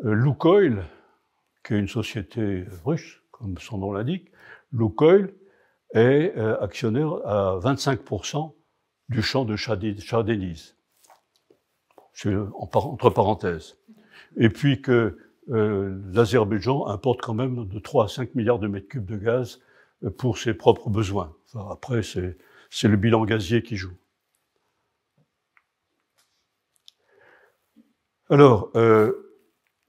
Lukoil, qui est une société russe, comme son nom l'indique, Lukoil est actionnaire à 25% du champ de Shah Deniz. C'est entre parenthèses. Et puis que l'Azerbaïdjan importe quand même de 3 à 5 milliards de mètres cubes de gaz pour ses propres besoins. Enfin, après, c'est le bilan gazier qui joue. Alors,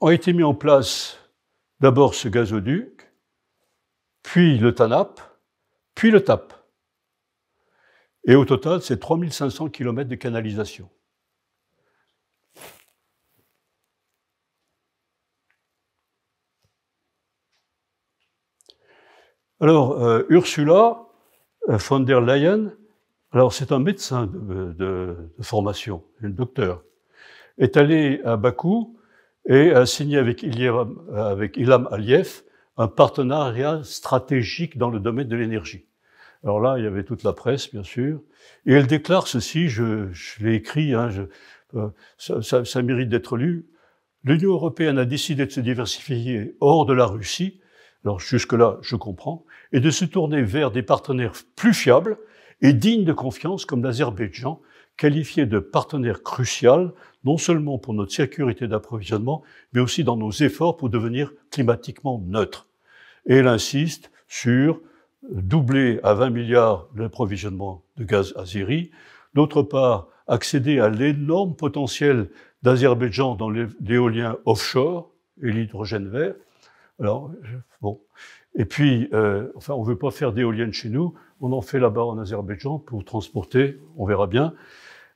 ont été mis en place d'abord ce gazoduc, puis le TANAP, puis le TAP. Et au total, c'est 3500 km de canalisation. Alors, Ursula von der Leyen, alors c'est un médecin de formation, un docteur, est allée à Bakou et a signé avec Ilham Aliyev un partenariat stratégique dans le domaine de l'énergie. Alors là, il y avait toute la presse, bien sûr, et elle déclare ceci, je l'ai écrit, hein, ça mérite d'être lu. L'Union européenne a décidé de se diversifier hors de la Russie, alors jusque-là, je comprends, et de se tourner vers des partenaires plus fiables et dignes de confiance comme l'Azerbaïdjan, qualifié de partenaire crucial, non seulement pour notre sécurité d'approvisionnement, mais aussi dans nos efforts pour devenir climatiquement neutre. Et elle insiste sur doubler à 20 milliards l'approvisionnement de gaz azéri, d'autre part, accéder à l'énorme potentiel d'Azerbaïdjan dans l'éolien offshore et l'hydrogène vert. Alors, bon. Et puis, enfin, on ne veut pas faire d'éoliennes chez nous, on en fait là-bas en Azerbaïdjan pour transporter, on verra bien.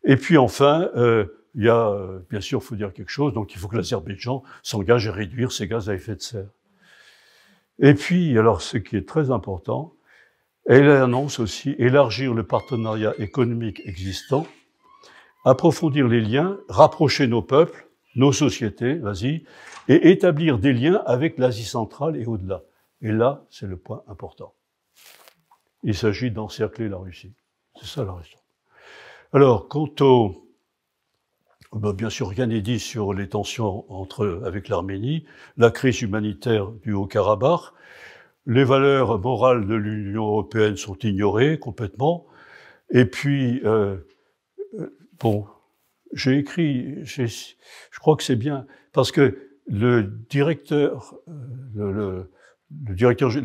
Et puis enfin, il y a, bien sûr, il faut dire quelque chose, donc il faut que l'Azerbaïdjan s'engage à réduire ses gaz à effet de serre. Et puis, alors, ce qui est très important, elle annonce aussi élargir le partenariat économique existant, approfondir les liens, rapprocher nos peuples, nos sociétés, vas-y, et établir des liens avec l'Asie centrale et au-delà. Et là, c'est le point important. Il s'agit d'encercler la Russie. C'est ça la raison. Alors, quant au... bien sûr, rien n'est dit sur les tensions avec l'Arménie, la crise humanitaire du Haut-Karabakh. Les valeurs morales de l'Union européenne sont ignorées complètement. Et puis, bon, j'ai écrit, je crois que c'est bien, parce que le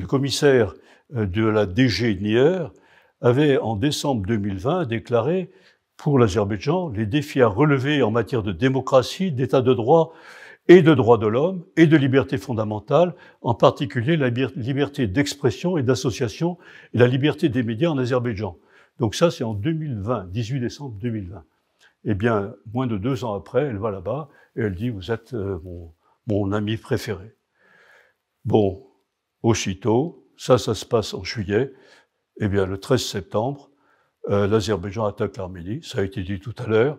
commissaire de la DG NIR avait, en décembre 2020, déclaré pour l'Azerbaïdjan les défis à relever en matière de démocratie, d'état de droit et de droits de l'homme et de libertés fondamentales, en particulier la liberté d'expression et d'association et la liberté des médias en Azerbaïdjan. Donc ça, c'est en 2020, 18 décembre 2020. Eh bien, moins de 2 ans après, elle va là-bas et elle dit « Vous êtes mon ami préféré ». Bon, aussitôt, ça se passe en juillet, eh bien, le 13 septembre, l'Azerbaïdjan attaque l'Arménie, ça a été dit tout à l'heure,